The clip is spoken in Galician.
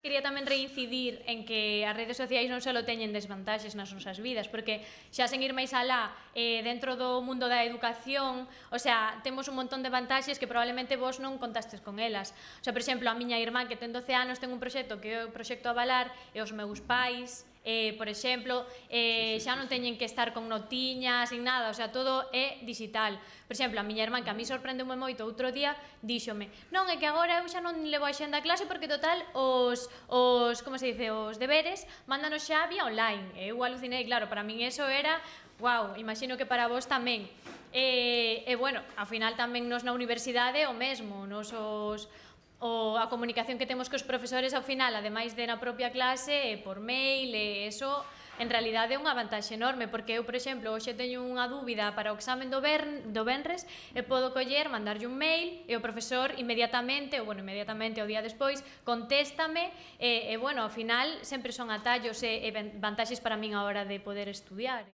Quería tamén reincidir en que as redes sociais non só teñen desvantaxes nas nosas vidas, porque xa sen ir máis alá, dentro do mundo da educación, o sea, temos un montón de vantaxes que probablemente vos non contastes con elas. O sea, por exemplo, a miña irmá que ten 12 anos ten un proxecto que é o proxecto Avalar e os meus pais, por exemplo, xa non teñen que estar con notiñas, sin nada, o sea, todo é digital. Por exemplo, a miña irmán, que a mí sorprendeume moito, outro día díxome: non, é que agora eu xa non levo a xenda a clase porque total como se dice, os deberes mándanos xa vía online. Eu alucinei, claro, para min eso era wow, imagino que para vos tamén. Bueno, ao final tamén nos na universidade o mesmo, a comunicación que temos cos profesores ao final, ademais de na propia clase, por mail, e eso en realidade é unha vantaxe enorme, porque eu, por exemplo, hoxe teño unha dúbida para o examen do venres e podo coller, mandarlle un mail e o profesor inmediatamente, ou o día despois, contéstame e bueno, ao final sempre son atallos e vantaxes para min a hora de poder estudiar.